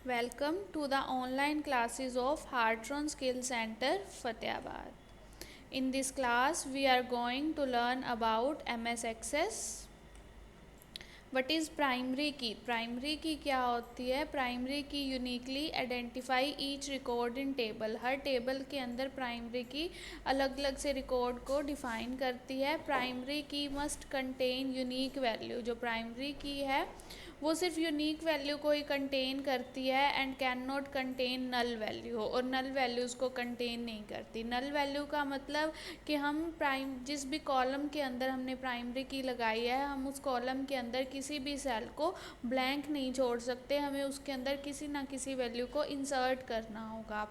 Welcome to the online classes of Heartron Skill Center, Fatehpur. In this class, we are going to learn about MS Access. What is primary key? Primary key क्या होती है? Primary key uniquely identify each record in table. Her table के अंदर primary key अलग अलग से record को define करती है. Primary key must contain unique value. जो primary key है वो सिर्फ यूनिक वैल्यू को ही कंटेन करती है and can not contain null value, और नल वैल्यूज़ को कंटेन नहीं करती. नल वैल्यू का मतलब कि हम जिस भी कॉलम के अंदर हमने प्राइमरी की लगाई है, हम उस कॉलम के अंदर किसी भी सेल को ब्लैंक नहीं छोड़ सकते, हमें उसके अंदर किसी ना किसी वैल्यू को इंसर्ट करना होगा.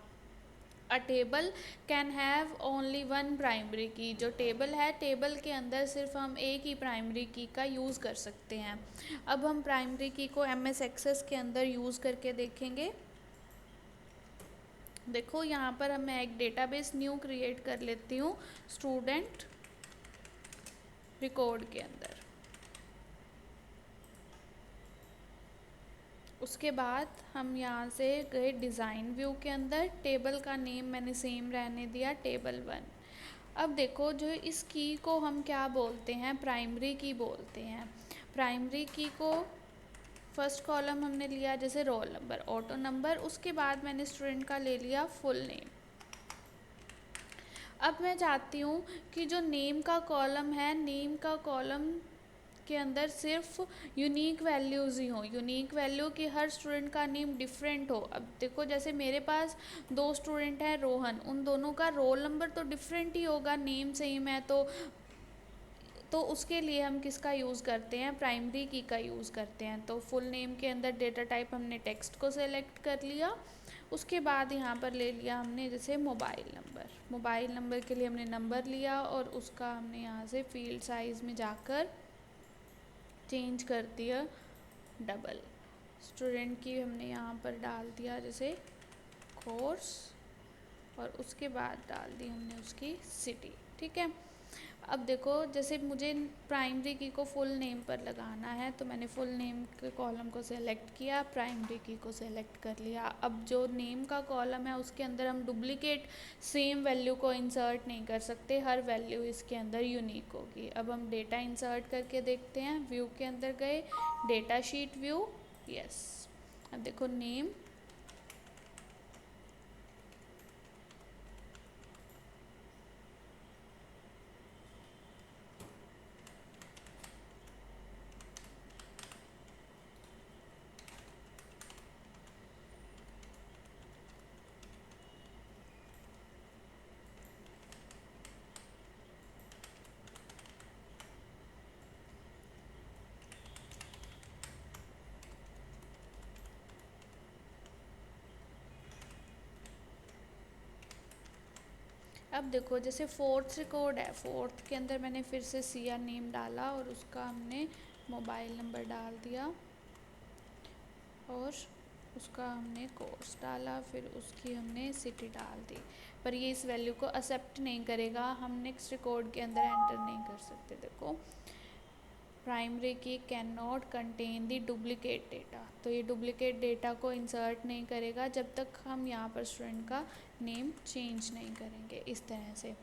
अ table can have only one primary की. जो टेबल है, टेबल के अंदर सिर्फ हम एक ही प्राइमरी की का यूज़ कर सकते हैं. अब हम प्राइमरी की को MS एक्सेस के अंदर यूज़ करके देखेंगे. देखो यहाँ पर मैं एक डेटाबेस न्यू क्रिएट कर लेती हूँ स्टूडेंट रिकॉर्ड के अंदर. उसके बाद हम यहाँ से गए डिज़ाइन व्यू के अंदर. टेबल का नेम मैंने सेम रहने दिया, टेबल 1. अब देखो, जो इस की को हम क्या बोलते हैं? प्राइमरी की बोलते हैं. प्राइमरी की को फर्स्ट कॉलम हमने लिया जैसे रोल नंबर, ऑटो नंबर, उसके बाद मैंने स्टूडेंट का ले लिया फुल नेम. अब मैं चाहती हूँ कि जो नेम का कॉलम है, नेम का कॉलम के अंदर सिर्फ यूनिक वैल्यूज़ ही हो. यूनिक वैल्यू कि हर स्टूडेंट का नेम डिफरेंट हो. अब देखो, जैसे मेरे पास दो स्टूडेंट हैं रोहन, उन दोनों का रोल नंबर तो डिफरेंट ही होगा, नेम सेम है तो उसके लिए हम किसका यूज़ करते हैं? प्राइमरी की का यूज़ करते हैं. तो फुल नेम के अंदर डेटा टाइप हमने टेक्स्ट को सेलेक्ट कर लिया. उसके बाद यहाँ पर ले लिया हमने जैसे मोबाइल नंबर. मोबाइल नंबर के लिए हमने नंबर लिया और उसका हमने यहाँ से फील्ड साइज़ में जाकर चेंज कर दिया डबल. स्टूडेंट की हमने यहाँ पर डाल दिया जैसे कोर्स, और उसके बाद डाल दी हमने उसकी सिटी. ठीक है. अब देखो, जैसे मुझे प्राइमरी की को फुल नेम पर लगाना है तो मैंने फुल नेम के कॉलम को सेलेक्ट किया, प्राइमरी की को सेलेक्ट कर लिया. अब जो नेम का कॉलम है उसके अंदर हम डुप्लीकेट सेम वैल्यू को इंसर्ट नहीं कर सकते, हर वैल्यू इसके अंदर यूनिक होगी. अब हम डेटा इंसर्ट करके देखते हैं. व्यू के अंदर गए, डेटा शीट व्यू, यस. अब देखो नेम, अब देखो जैसे फोर्थ रिकॉर्ड है, फोर्थ के अंदर मैंने फिर से सिया नेम डाला और उसका हमने मोबाइल नंबर डाल दिया और उसका हमने कोर्स डाला, फिर उसकी हमने सिटी डाल दी. पर ये इस वैल्यू को एक्सेप्ट नहीं करेगा, हम नेक्स्ट रिकॉर्ड के अंदर एंटर नहीं कर सकते. देखो, primary key can not contain the duplicate data, तो ये डुप्लीकेट डेटा को इंसर्ट नहीं करेगा जब तक हम यहाँ पर स्टूडेंट का नेम चेंज नहीं करेंगे इस तरह से.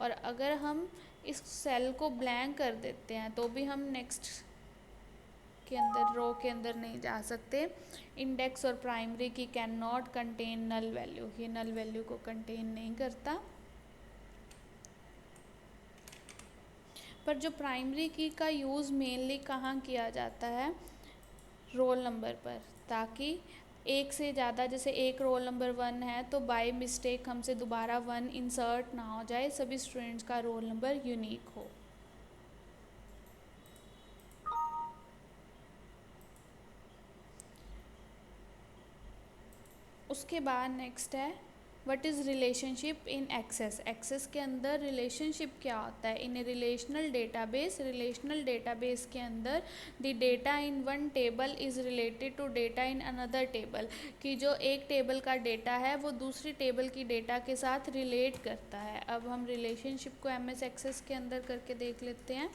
और अगर हम इस सेल को ब्लैंक कर देते हैं तो भी हम नेक्स्ट के अंदर रो के अंदर नहीं जा सकते. इंडेक्स और primary key can not contain null value, ये नल वैल्यू को कंटेन नहीं करता. पर जो प्राइमरी की का यूज़ मेनली कहाँ किया जाता है? रोल नंबर पर, ताकि एक से ज़्यादा, जैसे एक रोल नंबर 1 है तो बाय मिस्टेक हमसे दोबारा 1 इंसर्ट ना हो जाए, सभी स्टूडेंट्स का रोल नंबर यूनिक हो. उसके बाद नेक्स्ट है what is relationship in Access. Access के अंदर रिलेशनशिप क्या होता है? In a relational database, relational database के अंदर the data in one table is related to data in another table, कि जो एक टेबल का डेटा है वो दूसरी टेबल की डेटा के साथ रिलेट करता है. अब हम रिलेशनशिप को MS एक्सेस के अंदर करके देख लेते हैं.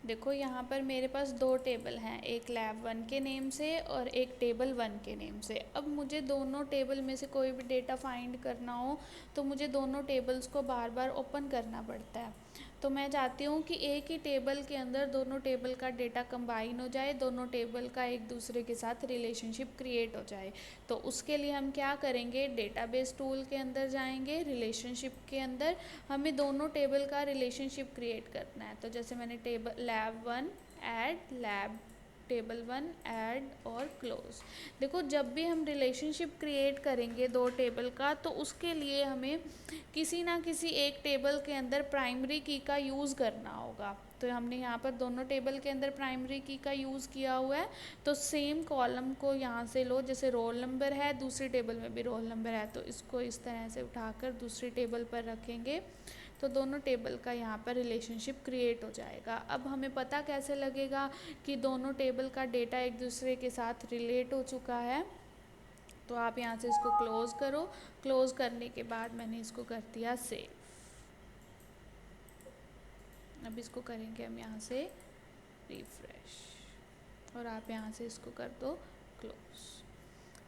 देखो यहाँ पर मेरे पास दो टेबल हैं, एक लैब 1 के नेम से और एक टेबल 1 के नेम से। अब मुझे दोनों टेबल में से कोई भी डेटा फाइंड करना हो तो मुझे दोनों टेबल्स को बार बार ओपन करना पड़ता है। तो मैं चाहती हूँ कि एक ही टेबल के अंदर दोनों टेबल का डेटा कंबाइन हो जाए, दोनों टेबल का एक दूसरे के साथ रिलेशनशिप क्रिएट हो जाए। तो उसके लिए हम क्या करेंगे, डेटाबेस टूल के अंदर जाएंगे, रिलेशनशिप के अंदर हमें दोनों टेबल का रिलेशनशिप क्रिएट करना है। तो जैसे मैंने table lab 1 add lab table 1 add और क्लोज। देखो जब भी हम रिलेशनशिप क्रिएट करेंगे दो टेबल का, तो उसके लिए हमें किसी ना किसी एक टेबल के अंदर प्राइमरी की का यूज़ करना होगा। तो हमने यहाँ पर दोनों टेबल के अंदर प्राइमरी की का यूज़ किया हुआ है। तो सेम कॉलम को यहाँ से लो, जैसे रोल नंबर है, दूसरी टेबल में भी रोल नंबर है, तो इसको इस तरह से उठाकर दूसरी टेबल पर रखेंगे तो दोनों टेबल का यहाँ पर रिलेशनशिप क्रिएट हो जाएगा। अब हमें पता कैसे लगेगा कि दोनों टेबल का डेटा एक दूसरे के साथ रिलेट हो चुका है। तो आप यहाँ से इसको क्लोज़ करो, क्लोज़ करने के बाद मैंने इसको कर दिया सेव। अब इसको करेंगे हम यहाँ से रिफ्रेश और आप यहाँ से इसको कर दो क्लोज।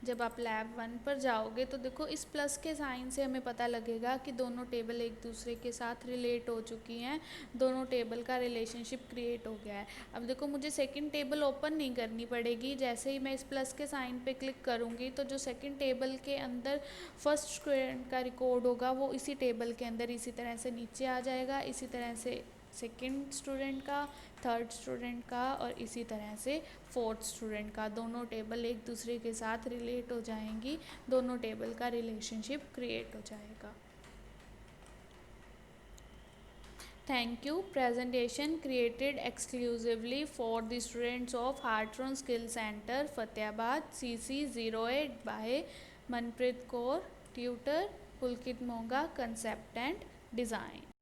जब आप लैब 1 पर जाओगे तो देखो इस प्लस के साइन से हमें पता लगेगा कि दोनों टेबल एक दूसरे के साथ रिलेट हो चुकी हैं, दोनों टेबल का रिलेशनशिप क्रिएट हो गया है। अब देखो मुझे सेकंड टेबल ओपन नहीं करनी पड़ेगी, जैसे ही मैं इस प्लस के साइन पे क्लिक करूँगी तो जो सेकंड टेबल के अंदर फर्स्ट स्टूडेंट का रिकॉर्ड होगा वो इसी टेबल के अंदर इसी तरह से नीचे आ जाएगा, इसी तरह से सेकंड स्टूडेंट का, थर्ड स्टूडेंट का और इसी तरह से फोर्थ स्टूडेंट का। दोनों टेबल एक दूसरे के साथ रिलेट हो जाएंगी, दोनों टेबल का रिलेशनशिप क्रिएट हो जाएगा। Thank you. Presentation created exclusively for the students of Heartron Skill Center, Fatehpur, CC 08 by Manpreet Kaur, tutor Pulkit Monga, concept and design.